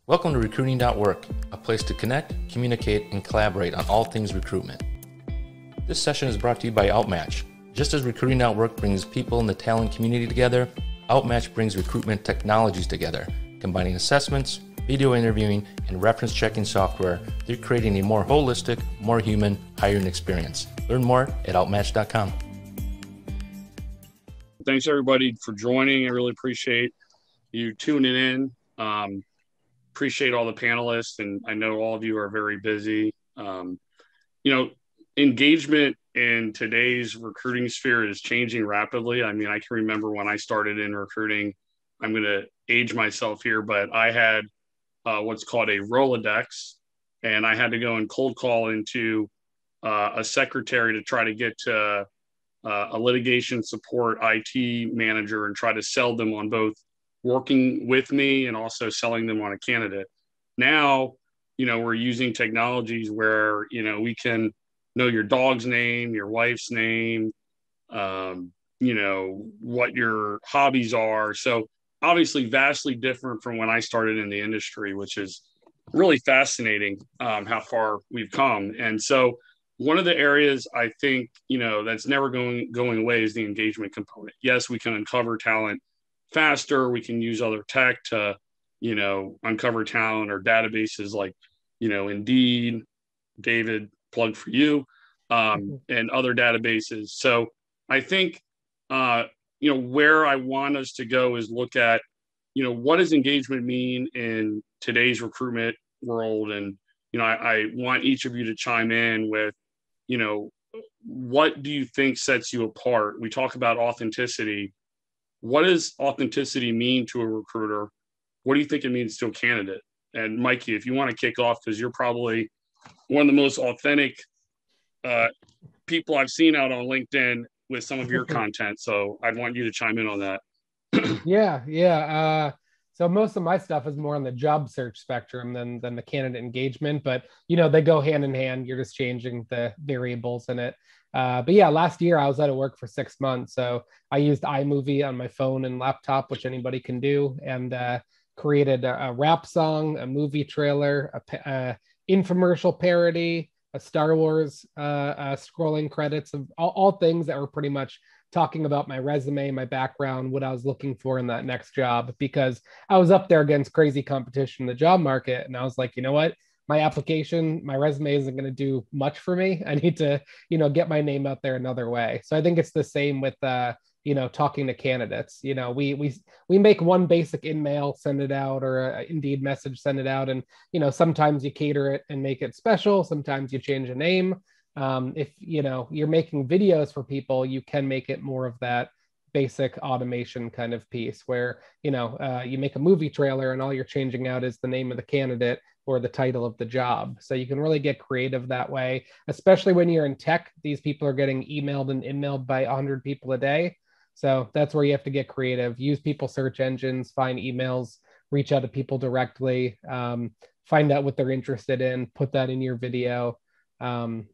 Welcome to Recruiting.work, a place to connect, communicate, and collaborate on all things recruitment. This session is brought to you by OutMatch. Just as Recruiting.work brings people in the talent community together, OutMatch brings recruitment technologies together, combining assessments, video interviewing, and reference checking software. They're creating a more holistic, more human hiring experience. Learn more at outmatch.com. Thanks everybody for joining. I really appreciate you tuning in. Appreciate all the panelists, and I know all of you are very busy. Engagement in today's recruiting sphere is changing rapidly. I mean, I can remember when I started in recruiting, I'm going to age myself here, but I had what's called a Rolodex, and I had to go and cold call into a secretary to try to get to a litigation support IT manager and try to sell them on both working with me and also selling them on a candidate. Now, we're using technologies where, we can know your dog's name, your wife's name, what your hobbies are. So obviously vastly different from when I started in the industry, which is really fascinating how far we've come. And so one of the areas I think, that's never going away is the engagement component. Yes, we can uncover talent faster. We can use other tech to, uncover talent or databases like, Indeed, David, plug for you, and other databases. So I think, where I want us to go is look at, what does engagement mean in today's recruitment world? And, I want each of you to chime in with, what do you think sets you apart? We talk about authenticity. What does authenticity mean to a recruiter? What do you think it means to a candidate? And Mikey, if you want to kick off, because you're probably one of the most authentic people I've seen out on LinkedIn with some of your content. So I'd want you to chime in on that. Yeah. So most of my stuff is more on the job search spectrum than the candidate engagement, but they go hand in hand. You're just changing the variables in it. But yeah, last year I was out of work for 6 months. So I used iMovie on my phone and laptop, which anybody can do, and created a rap song, a movie trailer, a infomercial parody, a Star Wars scrolling credits of all things that were pretty much talking about my resume, my background, what I was looking for in that next job, because I was up there against crazy competition in the job market. And I was like, you know what? My application, my resume isn't going to do much for me. I need to, get my name out there another way. So I think it's the same with, talking to candidates. We make one basic in-mail, send it out, or a Indeed message, send it out. And, sometimes you cater it and make it special. Sometimes you change a name. If you're making videos for people, you can make it more of that basic automation kind of piece where you make a movie trailer and all you're changing out is the name of the candidate or the title of the job. So you can really get creative that way, especially when you're in tech. These people are getting emailed and in-mailed by 100 people a day. So that's where you have to get creative. Use people search engines, find emails, reach out to people directly, find out what they're interested in, put that in your video. And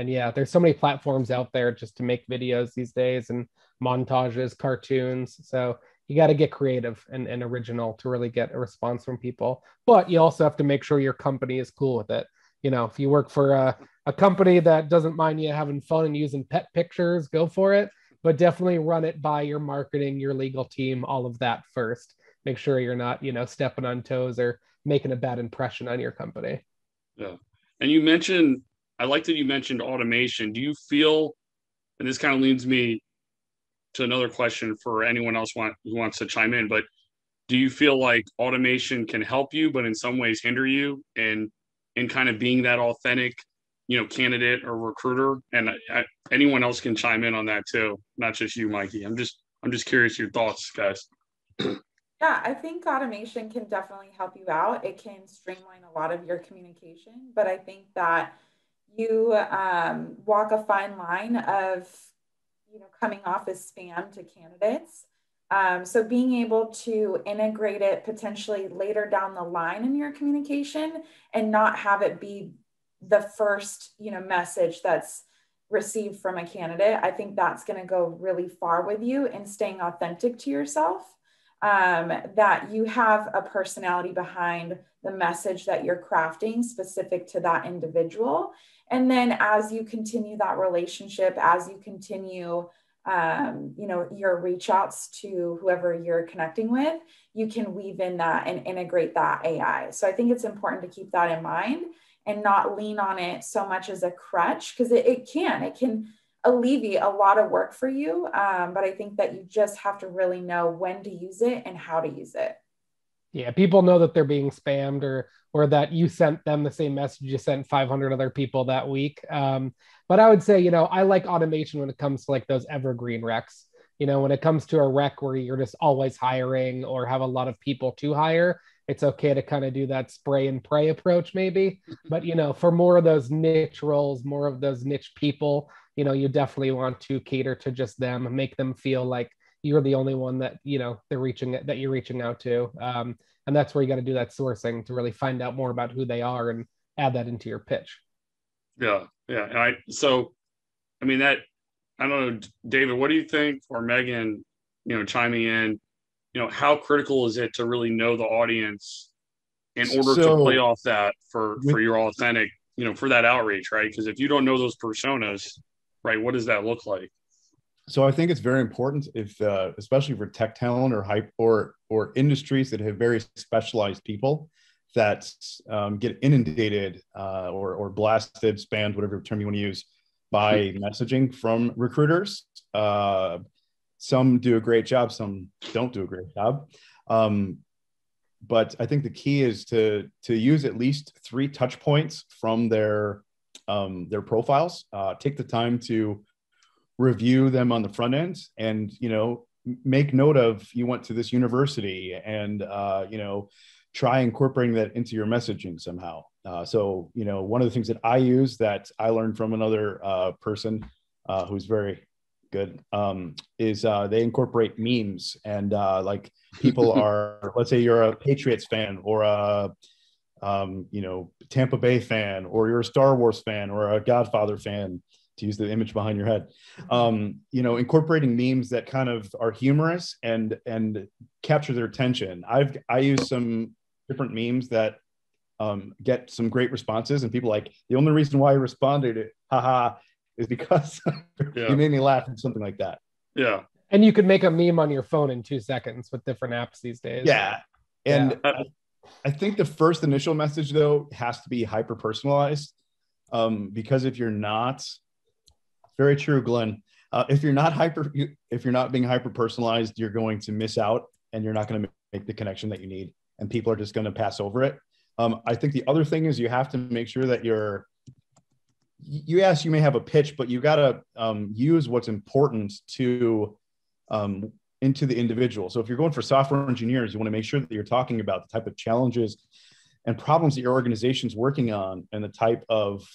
yeah, there's so many platforms out there just to make videos these days, and montages, cartoons. So you got to get creative and original to really get a response from people. But you also have to make sure your company is cool with it. If you work for a company that doesn't mind you having fun and using pet pictures, go for it. But definitely run it by your marketing, your legal team, all of that first. Make sure you're not, stepping on toes or making a bad impression on your company. Yeah. And I like that you mentioned automation. Do you feel, and this kind of leads me to another question for anyone else who wants to chime in, but do you feel like automation can help you, but in some ways hinder you in kind of being that authentic, candidate or recruiter? And anyone else can chime in on that too, not just you, Mikey. I'm just curious your thoughts, guys. Yeah, I think automation can definitely help you out. It can streamline a lot of your communication, but I think that you walk a fine line of, coming off as spam to candidates. So being able to integrate it potentially later down the line in your communication and not have it be the first, message that's received from a candidate, I think that's going to go really far with you in staying authentic to yourself. that you have a personality behind the message that you're crafting specific to that individual. And then as you continue that relationship, as you continue, your reach outs to whoever you're connecting with, you can weave in that and integrate that AI. So I think it's important to keep that in mind and not lean on it so much as a crutch, because it can alleviate a lot of work for you. But I think that you just have to really know when to use it and how to use it. Yeah, people know that they're being spammed or that you sent them the same message you sent 500 other people that week. But I would say, I like automation when it comes to like those evergreen recs. When it comes to a rec where you're just always hiring or have a lot of people to hire, it's okay to kind of do that spray and pray approach maybe. But, for more of those niche roles, more of those niche people, you definitely want to cater to just them, make them feel like you're the only one that you're reaching out to, and that's where you got to do that sourcing to really find out more about who they are and add that into your pitch. Yeah. I don't know, David, what do you think, or Megan, chiming in, how critical is it to really know the audience in order to play off that for your authentic, for that outreach, right? Because if you don't know those personas, right, what does that look like? So I think it's very important especially for tech talent or industries that have very specialized people that get inundated or blasted, spammed, whatever term you want to use, by messaging from recruiters. Some do a great job, some don't do a great job. But I think the key is to use at least 3 touch points from their profiles. Take the time to review them on the front end, and make note of you went to this university, and try incorporating that into your messaging somehow. So one of the things that I use that I learned from another person who's very good is they incorporate memes, and like people are, let's say you're a Patriots fan or a Tampa Bay fan, or you're a Star Wars fan or a Godfather fan, to use the image behind your head, incorporating memes that kind of are humorous and capture their attention. I use some different memes that get some great responses, and people like, the only reason why I responded, haha, is because you made me laugh, and something like that. Yeah. And you could make a meme on your phone in 2 seconds with different apps these days. Yeah. And I think the first initial message, though, has to be hyper personalized, because if you're not, very true, Glenn. If you're not being hyper personalized, you're going to miss out, and you're not going to make the connection that you need, and people are just going to pass over it. I think the other thing is you have to make sure that you may have a pitch, but you got to use what's important to into the individual. So if you're going for software engineers, you want to make sure that you're talking about the type of challenges and problems that your organization's working on, and the type of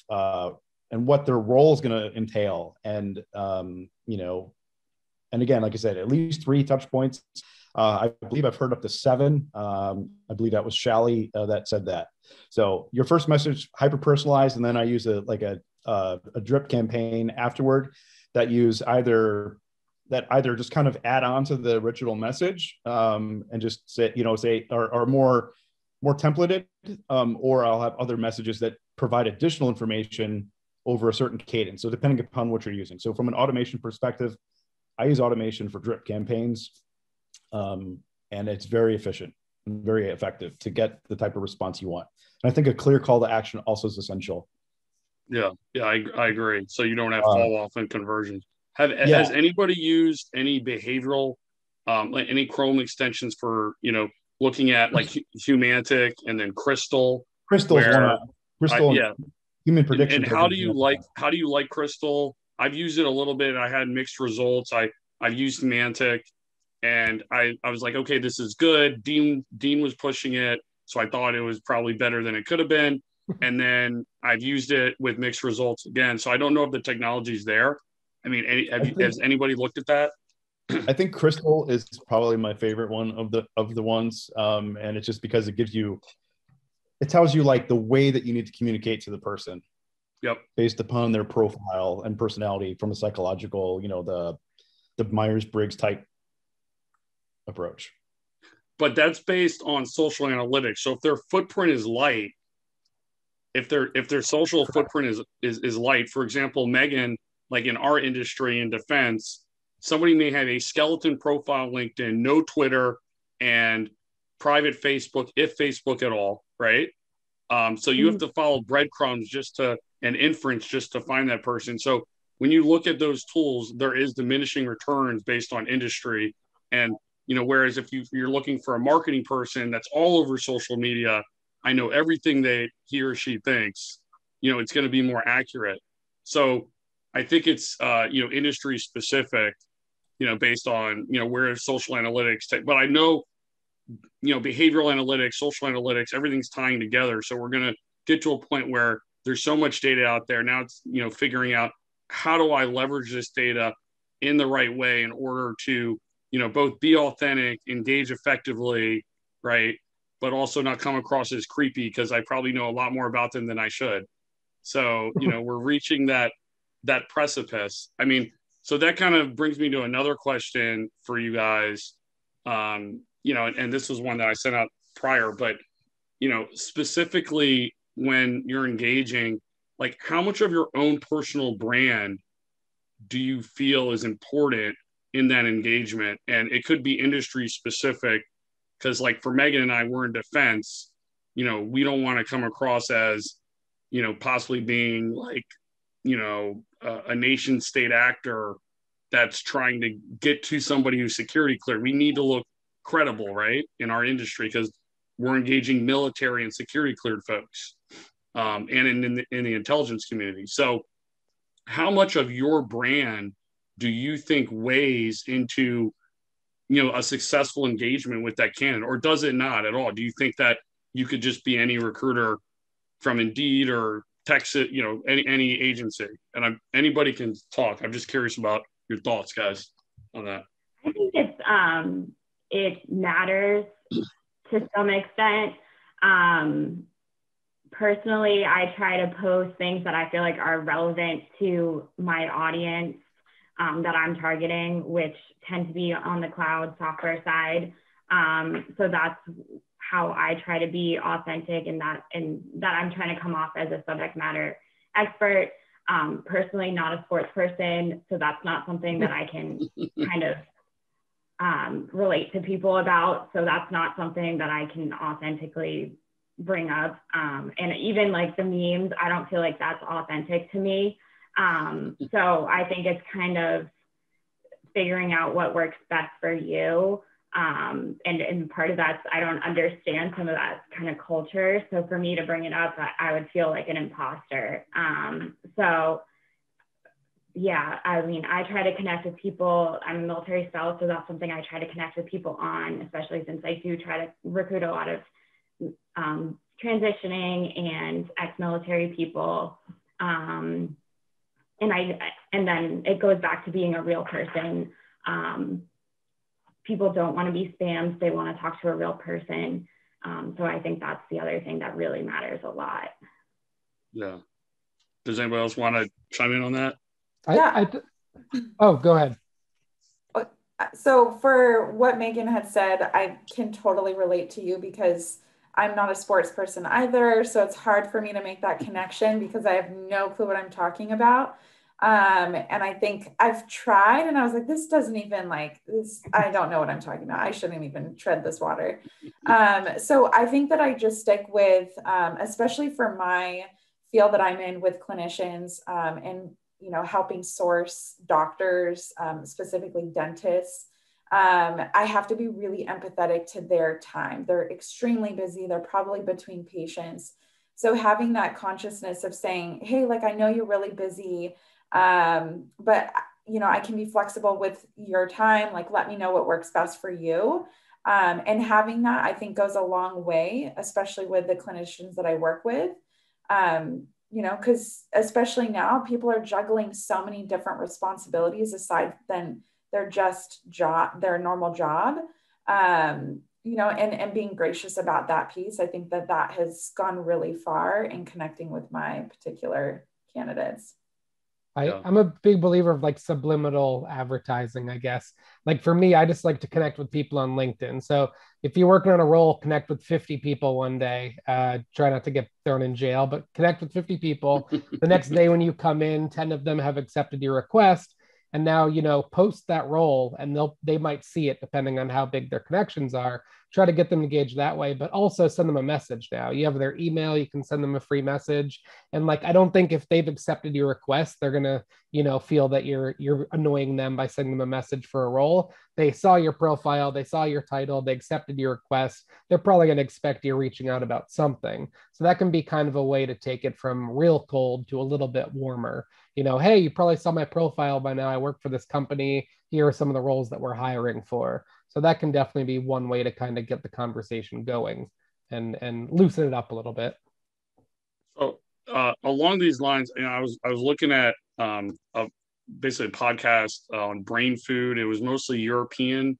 and what their role is going to entail. And, and again, like I said, at least 3 touch points. I believe I've heard up to 7. I believe that was Shally that said that. So your first message, hyper personalized, and then I use a drip campaign afterward that either just kind of add on to the original message, and just say are more templated, or I'll have other messages that provide additional information over a certain cadence. So depending upon what you're using. So from an automation perspective, I use automation for drip campaigns, and it's very efficient and very effective to get the type of response you want. And I think a clear call to action also is essential. Yeah, I agree. So you don't have fall off in conversions. Has anybody used any behavioral, like any Chrome extensions for looking at like Humantic and then Crystal? Crystal, human prediction. And how do you like Crystal? I've used it a little bit. I had mixed results. I've used Semantic, and I was like, okay, this is good. Dean was pushing it, so I thought it was probably better than it could have been. And then I've used it with mixed results again. So I don't know if the technology's there. I mean, has anybody looked at that? I think Crystal is probably my favorite one of the ones, and it's just because it tells you like the way that you need to communicate to the person. Yep. Based upon their profile and personality from a psychological, the Myers-Briggs type approach. but that's based on social analytics. So if their footprint is light, if their social footprint is light, for example, Megan, like in our industry in defense, somebody may have a skeleton profile LinkedIn, no Twitter, and private Facebook, if Facebook at all, right? So you have to follow breadcrumbs and inference just to find that person. So when you look at those tools, there is diminishing returns based on industry. And, whereas if you're looking for a marketing person that's all over social media, I know everything that he or she thinks, it's going to be more accurate. So I think it's, industry specific, based on, where social analytics, but I know, behavioral analytics, social analytics, everything's tying together. So we're going to get to a point where there's so much data out there. Now it's, figuring out how do I leverage this data in the right way in order to, both be authentic, engage effectively, right? But also not come across as creepy because I probably know a lot more about them than I should. So, we're reaching that precipice. I mean, so that kind of brings me to another question for you guys. And this was one that I sent out prior, but, specifically when you're engaging, like how much of your own personal brand do you feel is important in that engagement? And it could be industry specific, because like for Megan and I, we're in defense, we don't want to come across as, possibly being like, a nation state actor that's trying to get to somebody who's security cleared. We need to look credible, right, in our industry, because we're engaging military and security cleared folks, and in the intelligence community. So how much of your brand do you think weighs into, a successful engagement with that candidate, or does it not at all? Do you think that you could just be any recruiter from Indeed or Texas, any agency? And anybody can talk. I'm just curious about your thoughts, guys, on that. I think it matters to some extent. Personally, I try to post things that I feel like are relevant to my audience that I'm targeting, which tend to be on the cloud software side. So that's how I try to be authentic, and that I'm trying to come off as a subject matter expert. Personally, not a sports person, so that's not something that I can kind of relate to people about. So that's not something that I can authentically bring up. And even like the memes, I don't feel like that's authentic to me. So I think it's kind of figuring out what works best for you. And part of that's, I don't understand some of that kind of culture. So for me to bring it up, I would feel like an imposter. So yeah, I mean, I try to connect with people. I'm a military spouse, so that's something I try to connect with people on, especially since I do try to recruit a lot of transitioning and ex-military people. And then it goes back to being a real person. People don't want to be spammed. They want to talk to a real person. So I think that's the other thing that really matters a lot. Yeah. Does anybody else want to chime in on that? Oh, go ahead. So for what Megan had said, I can totally relate to you because I'm not a sports person either. So it's hard for me to make that connection because I have no clue what I'm talking about. And I think I've tried and I was like, this doesn't even like this. I don't know what I'm talking about. I shouldn't even tread this water. So I think that I just stick with, especially for my field that I'm in with clinicians, and, helping source doctors, specifically dentists. I have to be really empathetic to their time. They're extremely busy. They're probably between patients. So having that consciousness of saying, hey, like, I know you're really busy, but I can be flexible with your time. Like, let me know what works best for you. And having that, I think, goes a long way, especially with the clinicians that I work with. Because especially now people are juggling so many different responsibilities aside than their normal job, and being gracious about that piece. I think that has gone really far in connecting with my particular candidates. I'm a big believer of like subliminal advertising, I guess. Like for me, I just like to connect with people on LinkedIn. So if you're working on a role, connect with 50 people one day. Try not to get thrown in jail, but connect with 50 people. The next day when you come in, 10 of them have accepted your request. And now, post that role and they might see it depending on how big their connections are. Try to get them engaged that way, but also send them a message now. You have their email, you can send them a free message. And like, I don't think if they've accepted your request, they're gonna, feel that you're annoying them by sending them a message for a role. They saw your profile, they saw your title, they accepted your request. They're probably gonna expect you reaching out about something. So that can be kind of a way to take it from real cold to a little bit warmer. Hey, you probably saw my profile by now. I work for this company. Here are some of the roles that we're hiring for. So that can definitely be one way to kind of get the conversation going and loosen it up a little bit. So along these lines, I was looking at basically a podcast on brain food. It was mostly European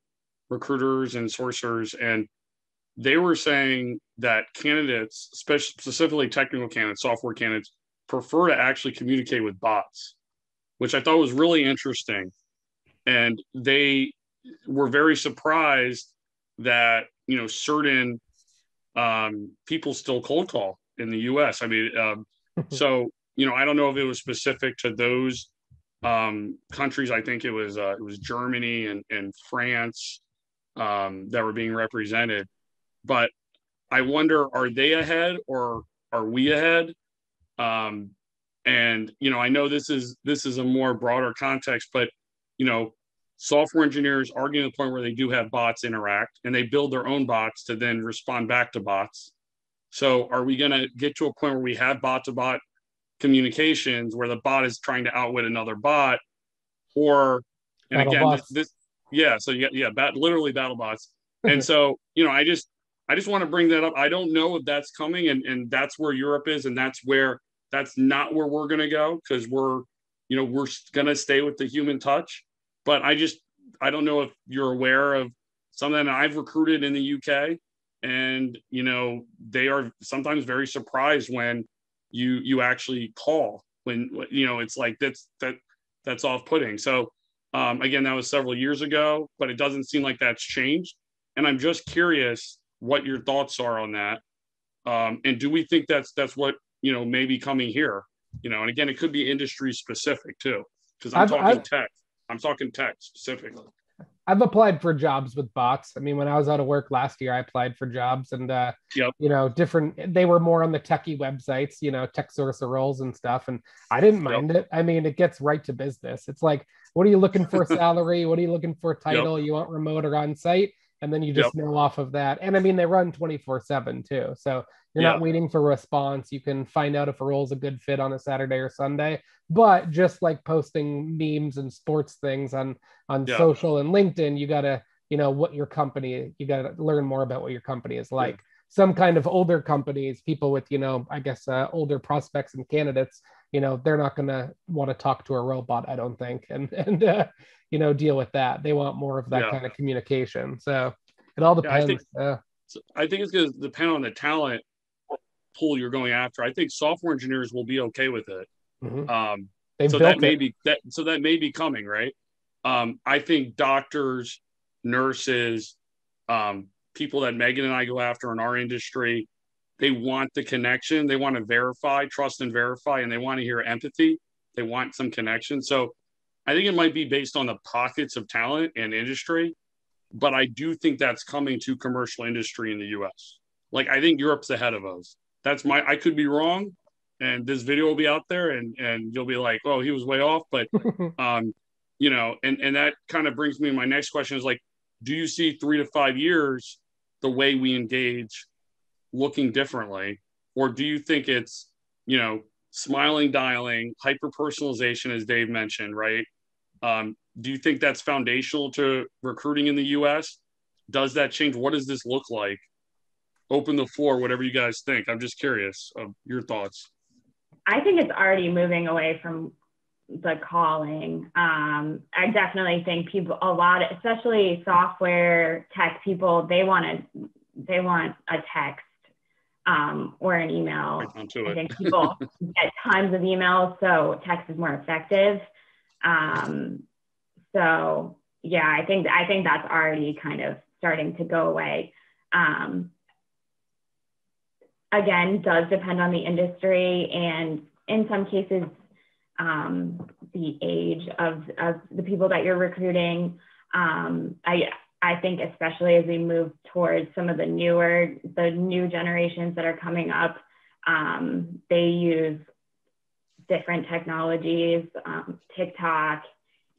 recruiters and sourcers, and they were saying that candidates, specifically technical candidates, software candidates, prefer to actually communicate with bots, which I thought was really interesting. And they were very surprised that, certain people still cold call in the US. I mean, so, I don't know if it was specific to those countries. I think it was Germany and France that were being represented. But I wonder, are they ahead or are we ahead? And I know this is a more broader context, but software engineers are getting to the point where they do have bots interact and they build their own bots to then respond back to bots. So are we going to get to a point where we have bot-to-bot communications where the bot is trying to outwit another bot, or and Battle again bots. literally battle bots. And so I just want to bring that up. I don't know if that's coming, and that's where Europe is, and that's not where we're going to go, because we're going to stay with the human touch. But I don't know if you're aware of something that I've recruited in the UK, and they are sometimes very surprised when you actually call, when it's like that's off-putting. So again, that was several years ago, but it doesn't seem like that's changed. And I'm just curious what your thoughts are on that. And do we think that's what may be coming here? And again, it could be industry specific too, because I'm talking tech specifically. I've applied for jobs with bots. I mean, when I was out of work last year, I applied for jobs, and they were more on the techie websites, tech source of roles and stuff. And I didn't mind it. I mean, it gets right to business. It's like, what are you looking for salary? What are you looking for title? You want remote or on site? And then you just know off of that. And I mean, they run 24/7 too. So you're not waiting for a response. You can find out if a role is a good fit on a Saturday or Sunday. But just like posting memes and sports things on social and LinkedIn, you got to, you got to learn more about what your company is like. Some kind of older companies, people with, I guess, older prospects and candidates, they're not going to want to talk to a robot, I don't think, and deal with that. They want more of that kind of communication. So it all depends. I think it's going to depend on the talent pool you're going after. I think software engineers will be okay with it. Mm-hmm. So that may be coming, right? I think doctors, nurses, people that Megan and I go after in our industry, they want the connection. They want to trust and verify, and they want to hear empathy. They want some connection. So I think it might be based on the pockets of talent and industry, but I do think that's coming to commercial industry in the US. Like, I think Europe's ahead of us. I could be wrong, and this video will be out there and you'll be like, oh, he was way off. But, and that kind of brings me to my next question is like, do you see 3 to 5 years, the way we engage looking differently? Or do you think it's, smiling, dialing, hyper-personalization, as Dave mentioned, right? Do you think that's foundational to recruiting in the US? Does that change? What does this look like? Open the floor, whatever you guys think. I'm just curious of your thoughts. I think it's already moving away from the calling. I definitely think people, especially software tech people, they want a text or an email. Right onto I it. think people get tons of emails, so text is more effective. So yeah, I think that's already kind of starting to go away. Again, does depend on the industry, and in some cases, the age of the people that you're recruiting. I think especially as we move towards some of the new generations that are coming up, they use different technologies, TikTok,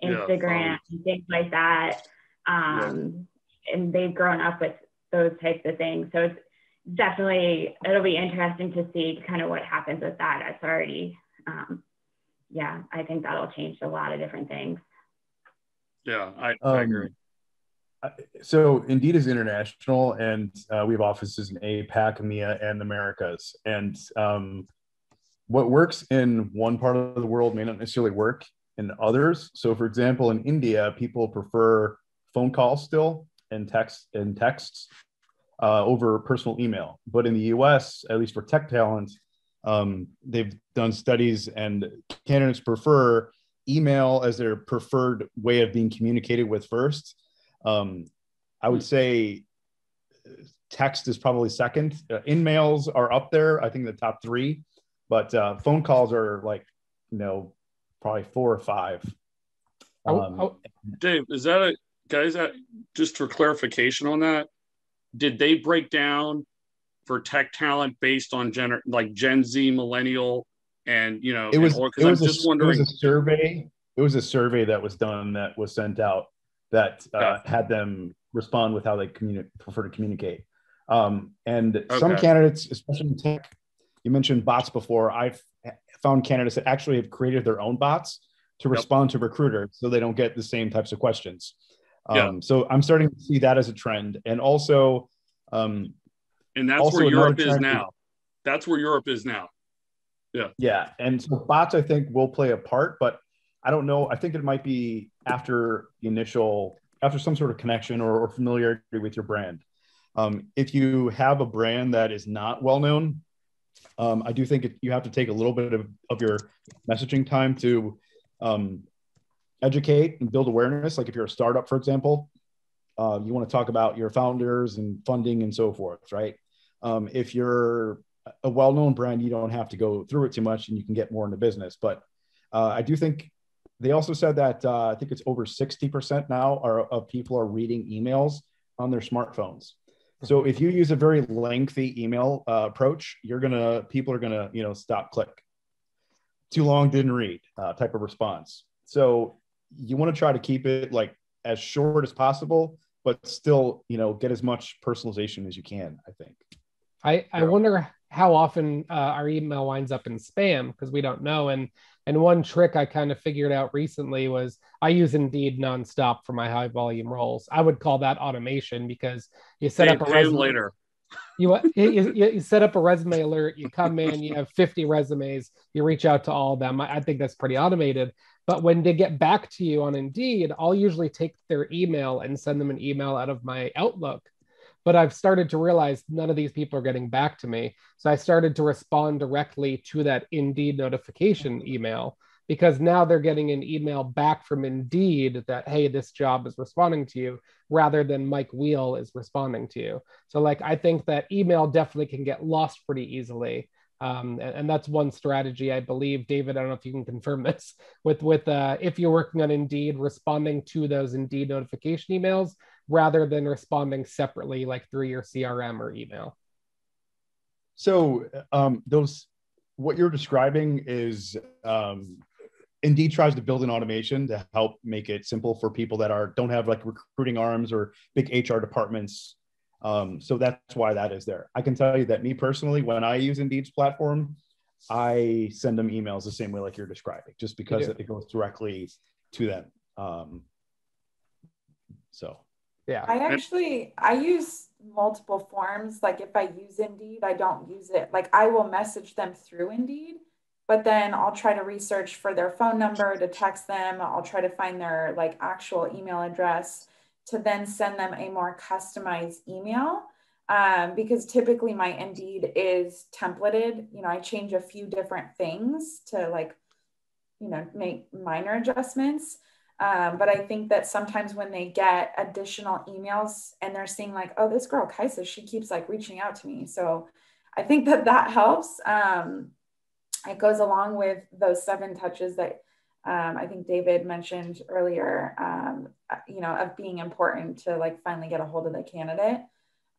Instagram, things like that. And they've grown up with those types of things. So it's definitely, it'll be interesting to see kind of what happens with that. It's already, I think that'll change a lot of different things. Yeah, I agree. So Indeed is international, and we have offices in APAC, EMEA, and the Americas. And what works in one part of the world may not necessarily work in others. So, for example, in India, people prefer phone calls still and texts over personal email. But in the US, at least for tech talent, they've done studies, and candidates prefer email as their preferred way of being communicated with first. I would say text is probably second. In-mails are up there, I think the top three, but phone calls are like, probably 4 or 5. Dave, is that just for clarification on that? Did they break down for tech talent based on Gen Z, millennial, and it was a survey. It was a survey that was done that was sent out that had them respond with how they prefer to communicate. Some candidates, especially in tech, you mentioned bots before. I've found candidates that actually have created their own bots to respond to recruiters, so they don't get the same types of questions. So I'm starting to see that as a trend, and also, and that's where Europe is now. That's where Europe is now. Yeah, and so bots, I think, will play a part, but I don't know. I think it might be after some sort of connection or familiarity with your brand. If you have a brand that is not well known, I do think you have to take a little bit of your messaging time to educate and build awareness. Like if you're a startup, for example, you want to talk about your founders and funding and so forth, right? If you're a well-known brand, you don't have to go through it too much, and you can get more into business. But I do think they also said that I think it's over 60% now of people are reading emails on their smartphones. So if you use a very lengthy email approach, people are gonna stop, click. Too long, didn't read type of response. So you want to try to keep it like as short as possible, but still get as much personalization as you can, I think. I wonder how often our email winds up in spam, because we don't know. And one trick I kind of figured out recently was I use Indeed nonstop for my high volume roles. I would call that automation, because you set up a resume later. You set up a resume alert, you come in, you have 50 resumes, you reach out to all of them. I think that's pretty automated. But when they get back to you on Indeed, I'll usually take their email and send them an email out of my Outlook. But I've started to realize none of these people are getting back to me. So I started to respond directly to that Indeed notification email, because now they're getting an email back from Indeed that, hey, this job is responding to you, rather than Mike Wheel is responding to you. So I think that email definitely can get lost pretty easily. And that's one strategy, I believe. David, I don't know if you can confirm this, with if you're working on Indeed, responding to those Indeed notification emails rather than responding separately, like through your CRM or email. So what you're describing is Indeed tries to build an automation to help make it simple for people that don't have like recruiting arms or big HR departments. So that's why that is there. I can tell you that me personally, when I use Indeed's platform, I send them emails the same way like you're describing, just because it goes directly to them. Yeah. I use multiple forms. Like if I use Indeed, I don't use it. Like I will message them through Indeed, but then I'll try to research for their phone number to text them. I'll try to find their like actual email address to then send them a more customized email. because typically my Indeed is templated. You know, I change a few different things to like, you know, make minor adjustments. But I think that sometimes when they get additional emails and they're seeing like, oh, this girl Kaisa, she keeps like reaching out to me. So I think that helps. It goes along with those 7 touches that I think David mentioned earlier, you know, of being important to like finally get a hold of the candidate.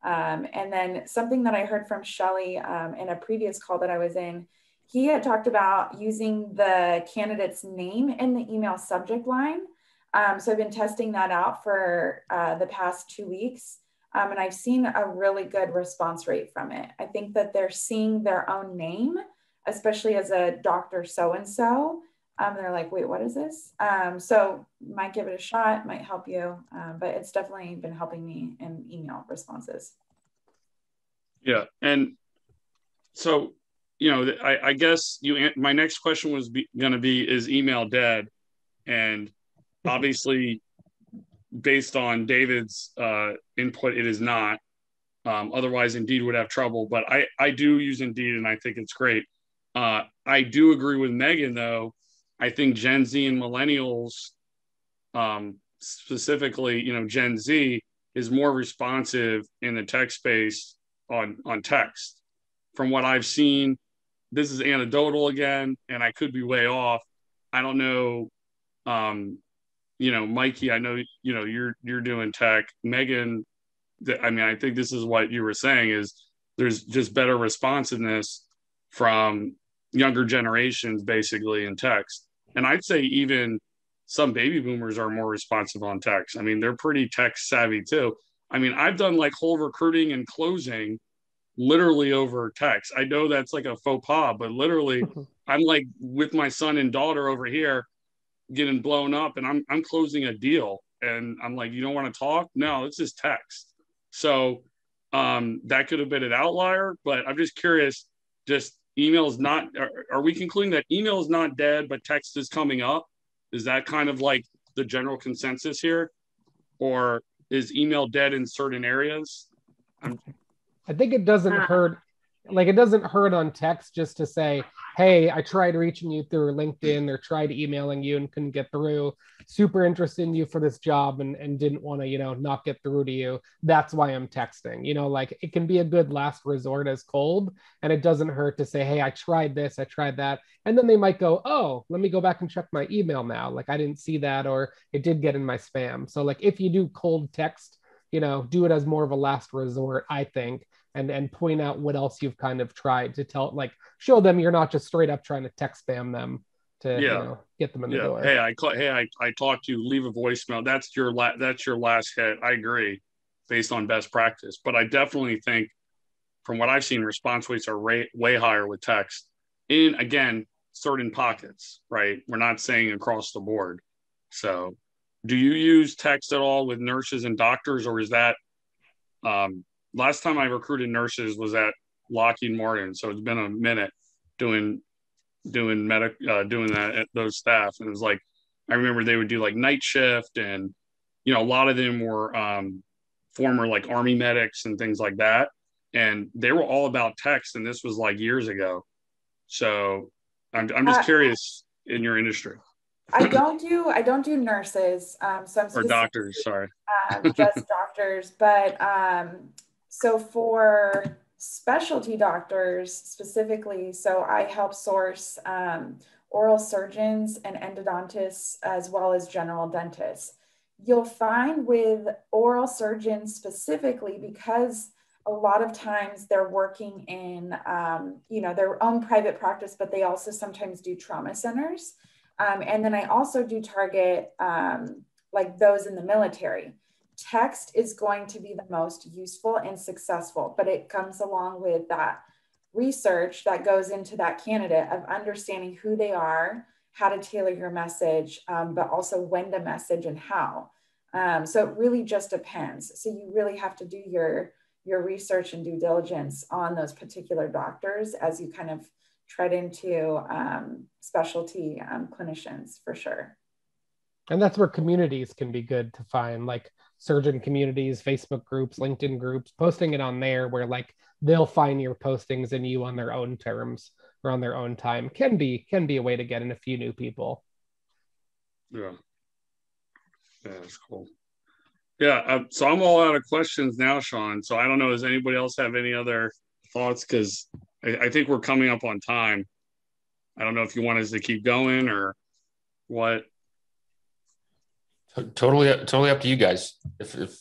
And then something that I heard from Shelly in a previous call that I was in, he had talked about using the candidate's name in the email subject line. So I've been testing that out for the past 2 weeks. And I've seen a really good response rate from it. I think that they're seeing their own name, especially as a Dr. So-and-so. They're like, wait, what is this? So might give it a shot, might help you, but it's definitely been helping me in email responses. Yeah. And so, you know, I guess my next question was going to be, is email dead? And obviously, based on David's input, it is not. Otherwise, Indeed would have trouble. But I do use Indeed, and I think it's great. I do agree with Megan, though. I think Gen Z and millennials, specifically, you know, Gen Z is more responsive in the tech space on text. From what I've seen, this is anecdotal again, and I could be way off. I don't know. You know, Mikey, I know, you know, you're doing tech. Megan, I mean, I think this is what you were saying is there's just better responsiveness from younger generations, basically, in text. And I'd say even some baby boomers are more responsive on text. I mean, they're pretty tech savvy too. I mean, I've done like whole recruiting and closing literally over text. I know that's like a faux pas, but literally I'm like with my son and daughter over here getting blown up, and I'm closing a deal, and I'm like, you don't want to talk? No, it's just text. So that could have been an outlier, but I'm just curious, just email is not, are we concluding that email is not dead, but text is coming up? Is that kind of like the general consensus here? Or is email dead in certain areas? I think it doesn't hurt. Like, it doesn't hurt on text just to say, hey, I tried reaching you through LinkedIn or tried emailing you and couldn't get through. Super interested in you for this job and didn't want to, you know, not get through to you. That's why I'm texting. You know, like, it can be a good last resort as cold, and it doesn't hurt to say, hey, I tried this, I tried that. And then they might go, oh, let me go back and check my email now. Like, I didn't see that, or it did get in my spam. So like, if you do cold text, you know, do it as more of a last resort, I think. And point out what else you've kind of tried to tell, like, show them you're not just straight up trying to text spam them to, you know, get them in the door. Hey, I talked to you, leave a voicemail. That's your last hit. I agree, based on best practice. But I definitely think, from what I've seen, response rates are way higher with text. In, again, certain pockets, right? We're not saying across the board. So, do you use text at all with nurses and doctors, or is that last time I recruited nurses was at Lockheed Martin, so it's been a minute doing that at those staff, and it was like, I remember they would do like night shift, and you know, a lot of them were former like Army medics and things like that, and they were all about text, and this was like years ago. So I'm just curious in your industry. I don't do nurses, so I'm or doctors. Sorry, just doctors, but so for specialty doctors specifically, so I help source oral surgeons and endodontists as well as general dentists. You'll find with oral surgeons specifically, because a lot of times they're working in you know, their own private practice, but they also sometimes do trauma centers. And then I also do target like those in the military. Text is going to be the most useful and successful, but it comes along with that research that goes into that candidate of understanding who they are, how to tailor your message, but also when to message and how. So it really just depends. So you really have to do your research and due diligence on those particular doctors as you kind of tread into specialty clinicians, for sure. And that's where communities can be good to find. Like, surgeon communities, Facebook groups, LinkedIn groups, posting it on there where like they'll find your postings and you on their own terms or on their own time can be a way to get in a few new people. Yeah. Yeah, that's cool. Yeah. So I'm all out of questions now, Sean. So I don't know. Does anybody else have any other thoughts? Because I think we're coming up on time. I don't know if you want us to keep going or what. Totally up to you guys. If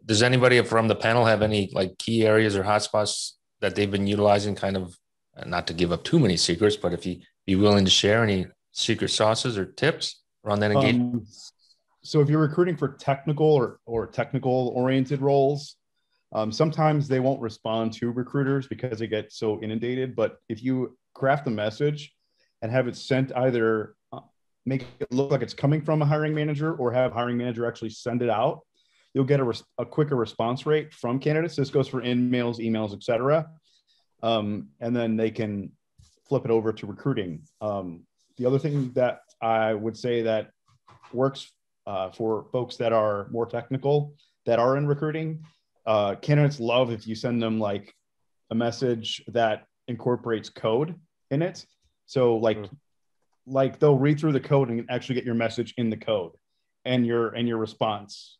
does anybody from the panel have any like key areas or hotspots that they've been utilizing, kind of, not to give up too many secrets, but if you be willing to share any secret sauces or tips around that engagement? So if you're recruiting for technical or technical oriented roles, sometimes they won't respond to recruiters because they get so inundated. But if you craft a message and have it sent, either make it look like it's coming from a hiring manager or have hiring manager actually send it out, you'll get a quicker response rate from candidates. This goes for in-mails, emails, etc. And then they can flip it over to recruiting. The other thing that I would say that works for folks that are more technical that are in recruiting, candidates love if you send them like a message that incorporates code in it. So like they'll read through the code and actually get your message in the code and your response.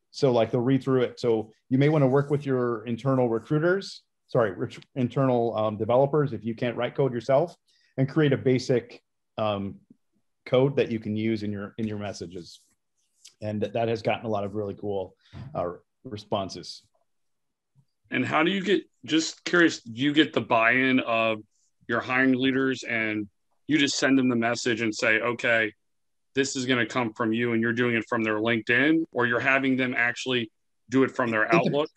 So like they'll read through it. So you may want to work with your internal internal developers if you can't write code yourself, and create a basic code that you can use in your messages. And that has gotten a lot of really cool responses. And how do you get, just curious, do you get the buy-in of your hiring leaders and you just send them the message and say, okay, this is going to come from you, and you're doing it from their LinkedIn, or you're having them actually do it from their Outlook?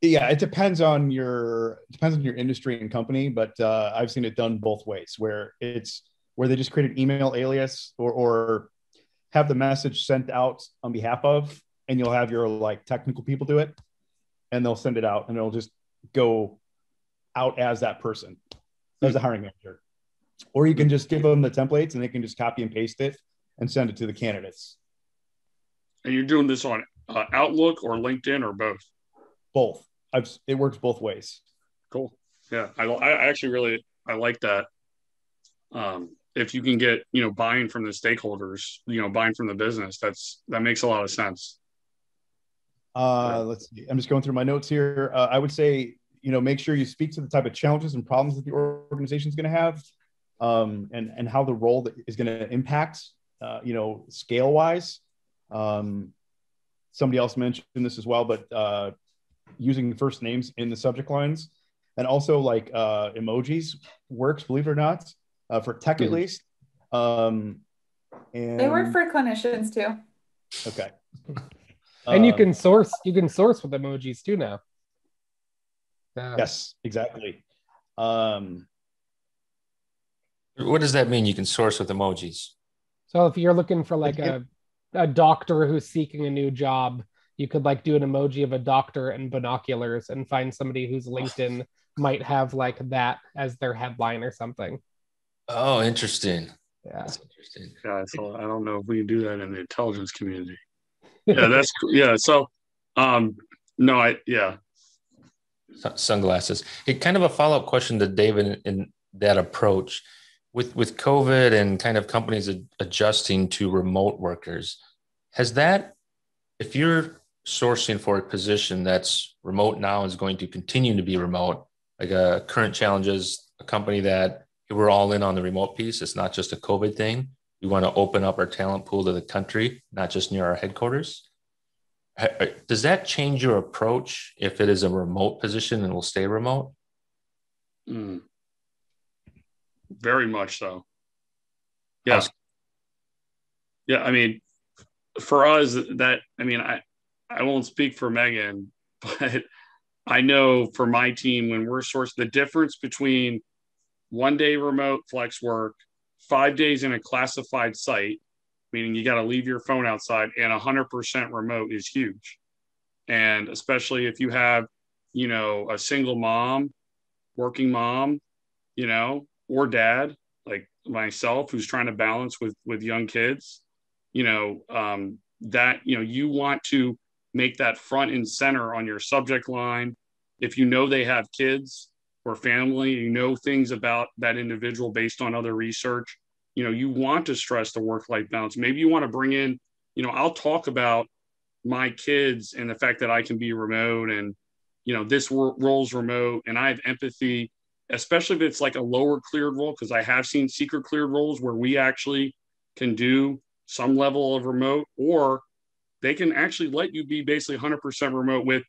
Yeah, it depends on your industry and company, but I've seen it done both ways, where they just create an email alias or have the message sent out on behalf of, and you'll have your like technical people do it, and they'll send it out, and it'll just go out as that person, as the hiring manager. Or you can just give them the templates and they can just copy and paste it and send it to the candidates. And you're doing this on Outlook or LinkedIn or both? Both. It works both ways. Cool. Yeah, I actually really like that. If you can get buy-in from the stakeholders, buy-in from the business, that makes a lot of sense. Let's see. I'm just going through my notes here. I would say make sure you speak to the type of challenges and problems that the organization is going to have, and how the role that is going to impact, scale wise. Somebody else mentioned this as well, but using first names in the subject lines, and also like emojis works, believe it or not, for tech at least. And they work for clinicians too. Okay. And you can source with emojis too now. Yes, exactly. What does that mean? You can source with emojis? So if you're looking for like a doctor who's seeking a new job, you could like do an emoji of a doctor and binoculars and find somebody whose LinkedIn might have like that as their headline or something. Oh, interesting. Yeah. That's interesting. Yeah, so I don't know if we can do that in the intelligence community. Yeah, that's cool. Yeah. So, Sunglasses. It kind of a follow-up question to David in that approach with COVID and kind of companies adjusting to remote workers. Has that, if you're sourcing for a position that's remote now is going to continue to be remote, like current challenges, a company that we're all in on the remote piece, it's not just a COVID thing. We want to open up our talent pool to the country, not just near our headquarters. Does that change your approach if it is a remote position and will stay remote? Very much so. Yeah. Yeah. I mean, for us, I won't speak for Megan, but I know for my team, when we're sourced, the difference between 1 day remote flex work, 5 days in a classified site, meaning you got to leave your phone outside, and 100% remote is huge. And especially if you have, a single mom, working mom, or dad, like myself, who's trying to balance with young kids, that, you want to make that front and center on your subject line. If you know they have kids or family, things about that individual based on other research, you want to stress the work-life balance. Maybe you want to bring in, I'll talk about my kids and the fact that I can be remote and, this role's remote, and I have empathy, especially if it's like a lower cleared role, because I have seen secret cleared roles where we actually can do some level of remote, or they can actually let you be basically 100% remote with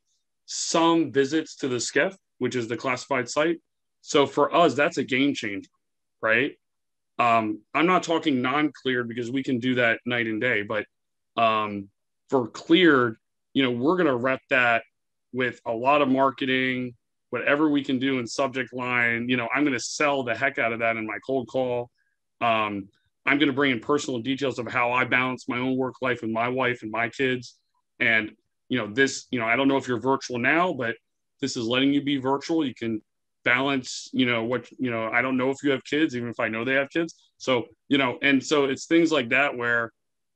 some visits to the SCIF, which is the classified site. So for us, that's a game changer, right? I'm not talking non-cleared because we can do that night and day, but for cleared, we're going to rep that with a lot of marketing, whatever we can do in subject line. I'm going to sell the heck out of that in my cold call. I'm going to bring in personal details of how I balance my own work life with my wife and my kids. And, this, I don't know if you're virtual now, but this is letting you be virtual. You can balance, I don't know if you have kids, even if I know they have kids. So, and so it's things like that where,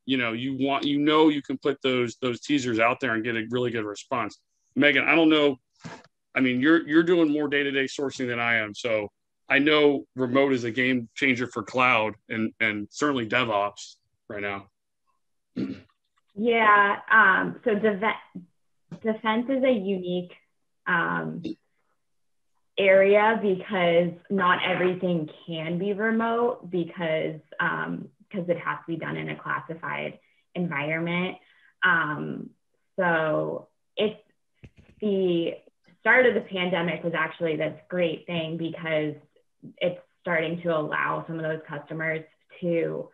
you can put those teasers out there and get a really good response. Megan, I don't know. I mean, you're doing more day-to-day sourcing than I am. So I know remote is a game changer for cloud and certainly DevOps right now. Yeah. So defense is a unique area because not everything can be remote because it has to be done in a classified environment. So it's the start of the pandemic was actually this great thing because it's starting to allow some of those customers to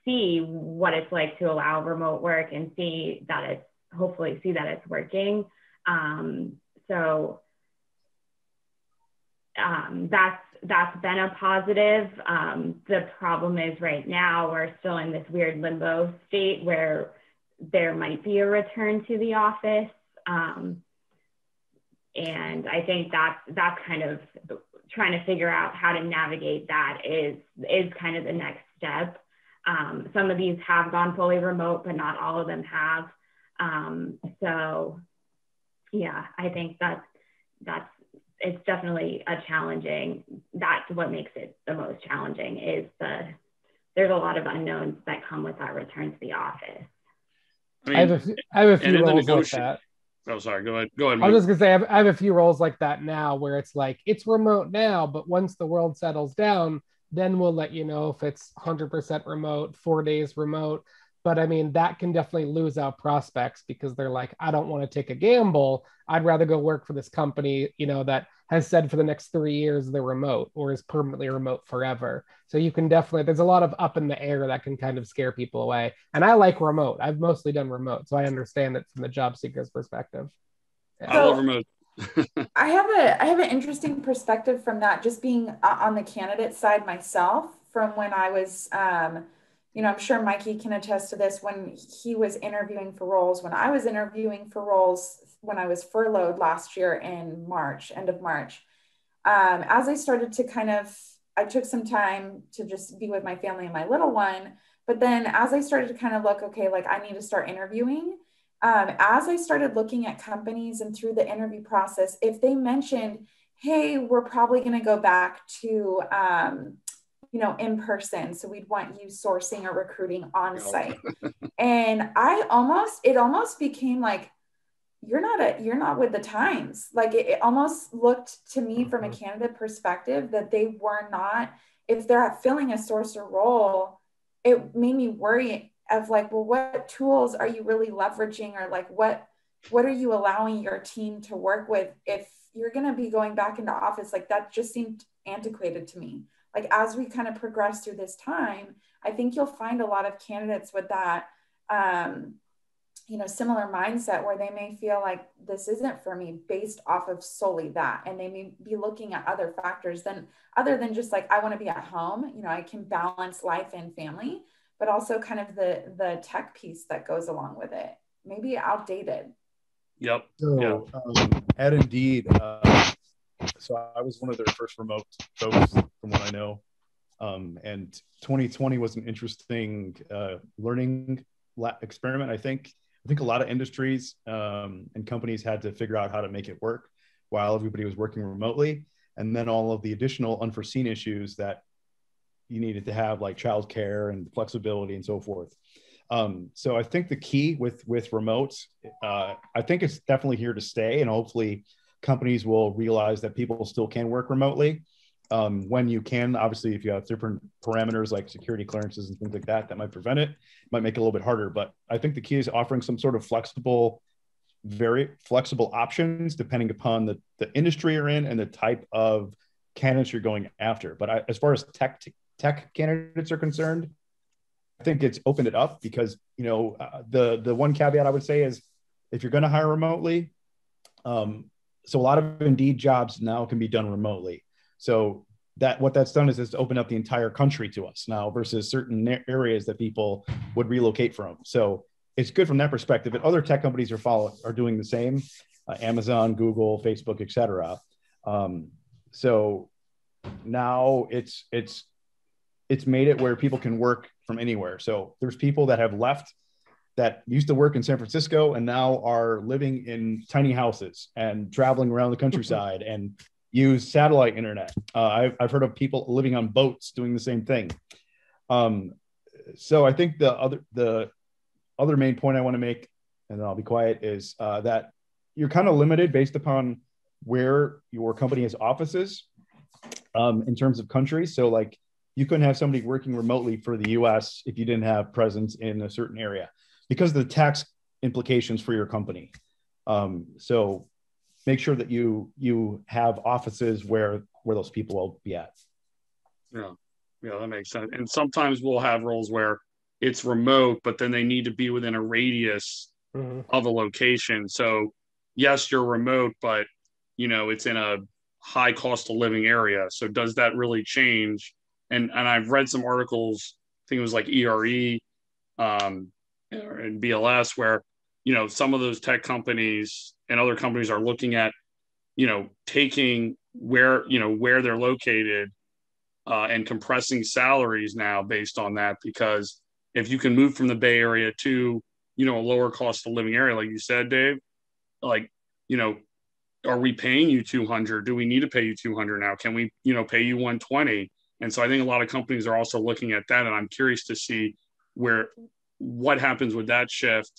see what it's like to allow remote work and hopefully see that it's working. That's been a positive. The problem is right now we're still in this weird limbo state where there might be a return to the office. And I think that's kind of trying to figure out how to navigate that is kind of the next step. Some of these have gone fully remote, but not all of them have. So yeah, I think it's definitely that's what makes it the most challenging is there's a lot of unknowns that come with that return to the office. I have a few roles like that. Oh, sorry. Go ahead. Mike. I was just gonna say I have a few roles like that now where it's like it's remote now, but once the world settles down, then we'll let you know if it's 100% remote, 4 days remote. But I mean, that can definitely lose out prospects because they're like, I don't want to take a gamble. I'd rather go work for this company, that has said for the next 3 years they're remote or is permanently remote forever. So you can definitely, there's a lot of up in the air that can kind of scare people away. And I like remote. I've mostly done remote. So I understand it from the job seeker's perspective. Yeah. I love remote. I have an interesting perspective from that, just being on the candidate side myself from when I was, I'm sure Mikey can attest to this when he was interviewing for roles, when I was interviewing for roles, when I was furloughed last year in March, end of March. As I started to I took some time to just be with my family and my little one. But then as I started to kind of look, okay, like I need to start interviewing. As I started looking at companies and through the interview process, if they mentioned, hey, we're probably going to go back to, in person. So we'd want you sourcing or recruiting on site. And it almost became like, you're not with the times. Like it almost looked to me from a candidate perspective that they were not, if they're filling a sourcer role, it made me worry of like, well, what tools are you really leveraging? Or like, what are you allowing your team to work with? If you're going to be going back into office, like that just seemed antiquated to me. Like, as we kind of progress through this time, I think you'll find a lot of candidates with that, similar mindset where they may feel like this isn't for me based off of solely that. And they may be looking at other factors other than just like, I want to be at home, I can balance life and family, but also kind of the tech piece that goes along with it, maybe outdated. Yep. So at Indeed, so I was one of their first remote folks from what I know. And 2020 was an interesting learning experiment. I think a lot of industries and companies had to figure out how to make it work while everybody was working remotely. And then all of the additional unforeseen issues that you needed to have, like childcare and flexibility and so forth. So I think the key with remote, I think it's definitely here to stay, and hopefully companies will realize that people still can work remotely when you can. Obviously, if you have different parameters like security clearances and things like that, that might prevent it, might make it a little bit harder. But I think the key is offering some sort of very flexible options depending upon the industry you're in and the type of candidates you're going after. But as far as tech candidates are concerned, I think it's opened it up because, the one caveat I would say is if you're going to hire remotely, so a lot of Indeed jobs now can be done remotely. So what that's done is it's opened up the entire country to us now versus certain areas that people would relocate from. So it's good from that perspective. But other tech companies are doing the same, Amazon, Google, Facebook, et cetera. So now it's made it where people can work from anywhere. So there's people that have left that used to work in San Francisco and now are living in tiny houses and traveling around the countryside and use satellite internet. I've heard of people living on boats doing the same thing. So I think the other main point I want to make, and then I'll be quiet, is that you're kind of limited based upon where your company has offices in terms of countries. So like you couldn't have somebody working remotely for the US if you didn't have presence in a certain area because of the tax implications for your company. So make sure that you have offices where those people will be at. Yeah, that makes sense. And sometimes we'll have roles where it's remote, but then they need to be within a radius of a location. So yes, you're remote, but it's in a high cost of living area. So does that really change? And I've read some articles, I think it was like ERE and BLS, where, some of those tech companies and other companies are looking at, taking where they're located and compressing salaries now based on that. Because if you can move from the Bay Area to, a lower cost of living area, like you said, Dave, like, are we paying you 200? Do we need to pay you 200 now? Can we, pay you 120? And so I think a lot of companies are also looking at that. And I'm curious to see what happens with that shift.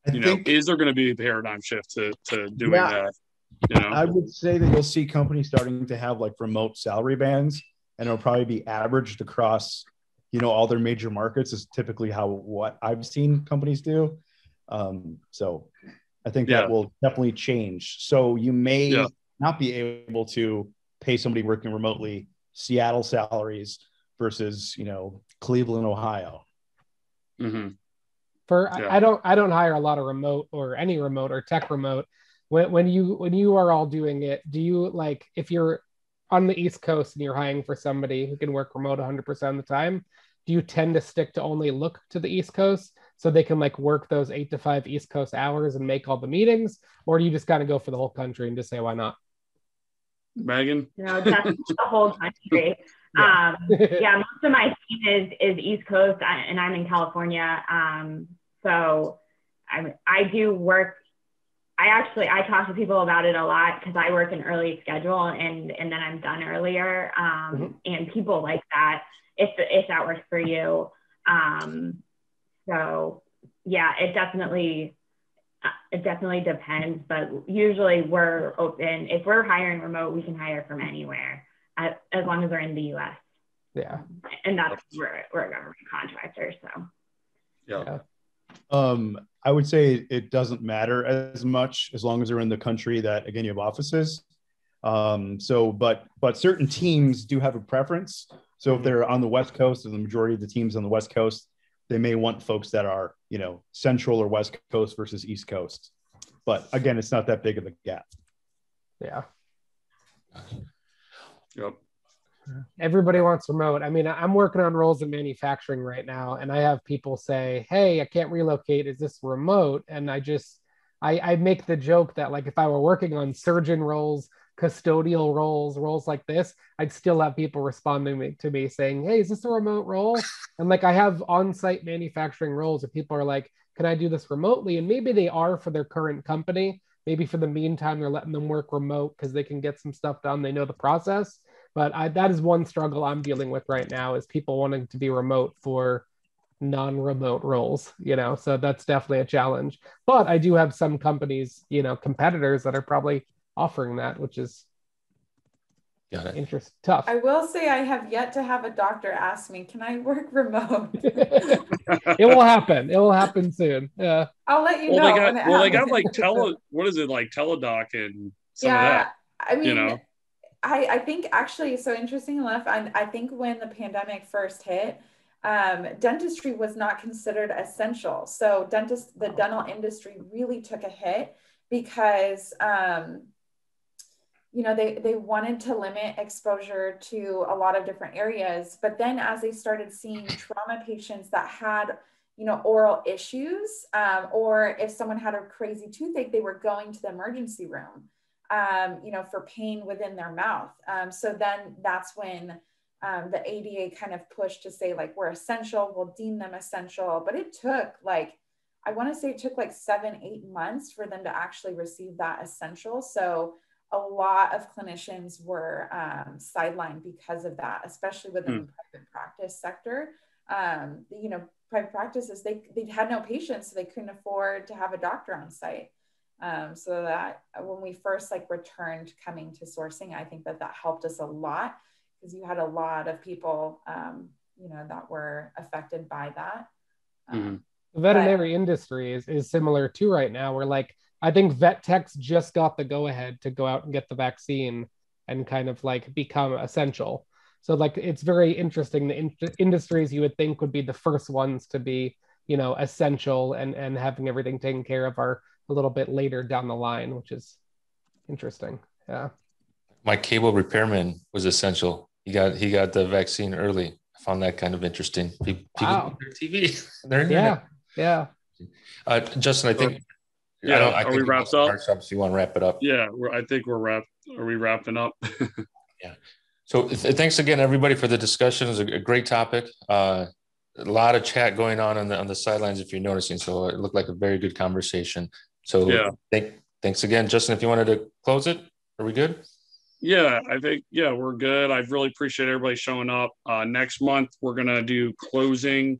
Is there going to be a paradigm shift to doing that? I would say that you'll see companies starting to have like remote salary bands, and it'll probably be averaged across, all their major markets is typically what I've seen companies do. So I think that will definitely change. So you may not be able to pay somebody working remotely Seattle salaries versus, Cleveland, Ohio. Mm-hmm. I don't hire a lot of remote or any remote or tech remote. When you are all doing it, do you, like, if you're on the East Coast and you're hiring for somebody who can work remote 100% of the time, do you tend to stick to only look to the East Coast so they can like work those 8 to 5 East Coast hours and make all the meetings? Or do you just kind of go for the whole country and just say, why not? Megan? That's the whole country. Most of my team is East Coast and I'm in California. So I do work. I talk to people about it a lot because I work an early schedule and then I'm done earlier. And people like that if that works for you. So yeah, it definitely depends, but usually we're open. If we're hiring remote, we can hire from anywhere as long as they're in the US. Yeah. And that's we're a government contractor. So yeah. I would say it doesn't matter as much as long as they're in the country that, again, you have offices. But certain teams do have a preference. So if they're on the West Coast, and the majority of the teams on the West Coast, they may want folks that are, Central or West Coast versus East Coast. But again, it's not that big of a gap. Yeah. Yep. Everybody wants remote. I mean, I'm working on roles in manufacturing right now, and I have people say, hey, I can't relocate. Is this remote? And I make the joke that, like, if I were working on surgeon roles, custodial roles like this, I'd still have people responding to me saying, hey, is this a remote role? And like, I have on-site manufacturing roles where people are like, can I do this remotely? And maybe they are for their current company. Maybe for the meantime, they're letting them work remote because they can get some stuff done. They know the process. But that is one struggle I'm dealing with right now, is people wanting to be remote for non-remote roles, so that's definitely a challenge. But I do have some companies, competitors that are probably offering that, which is tough. I will say I have yet to have a doctor ask me, can I work remote? It will happen. It will happen soon. Yeah. I'll let you know. They got like what is it, like Teledoc and some of that. I mean, I think actually, so interesting enough, I think when the pandemic first hit, dentistry was not considered essential. So the dental industry really took a hit because, they wanted to limit exposure to a lot of different areas. But then as they started seeing trauma patients that had, oral issues, or if someone had a crazy toothache, they were going to the emergency room, for pain within their mouth. So then that's when the ADA kind of pushed to say, like, we're essential, we'll deem them essential. But it took I want to say it took 7-8 months for them to actually receive that essential. So a lot of clinicians were sidelined because of that, especially within the private practice sector. Private practices, they had no patients, so they couldn't afford to have a doctor on site. So that when we first returned coming to sourcing, I think that helped us a lot, because you had a lot of people, that were affected by that. The veterinary industry is similar too right now, where I think vet techs just got the go ahead to go out and get the vaccine and kind of become essential. So it's very interesting. The industries you would think would be the first ones to be, essential and having everything taken care of are a little bit later down the line, which is interesting. Yeah. My cable repairman was essential. He got the vaccine early. I found that kind of interesting. People wow. their TV, their internet. Yeah. Justin, I think. Are we wrapped up? So you want to wrap it up? Yeah, I think we're wrapped. Are we wrapping up? Yeah. So thanks again, everybody, for the discussion. It was a great topic. A lot of chat going on the sidelines, if you're noticing. So it looked like a very good conversation. So thanks again, Justin. If you wanted to close it, are we good? Yeah, I think we're good. I really appreciate everybody showing up. Next month we're gonna do closing,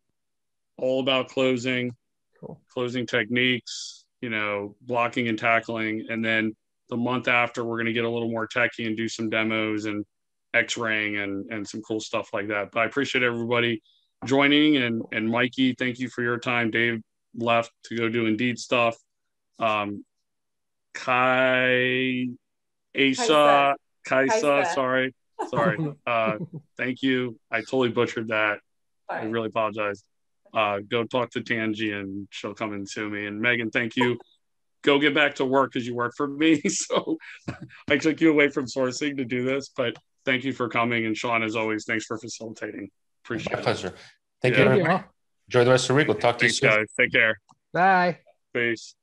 all about closing, closing techniques, blocking and tackling, and then the month after we're gonna get a little more techy and do some demos and X-raying and some cool stuff like that. But I appreciate everybody joining, and Mikey, thank you for your time. Dave left to go do Indeed stuff. Kaisa, sorry. Thank you. I totally butchered that. I really apologize. Go talk to Tangi and she'll come and sue me. And Megan, thank you. Go get back to work because you work for me. So I took you away from sourcing to do this, but thank you for coming. And Sean, as always, thanks for facilitating. Appreciate it. My pleasure. Thank you. Enjoy the rest of the week. We'll talk to you soon. Guys. Take care. Bye. Peace.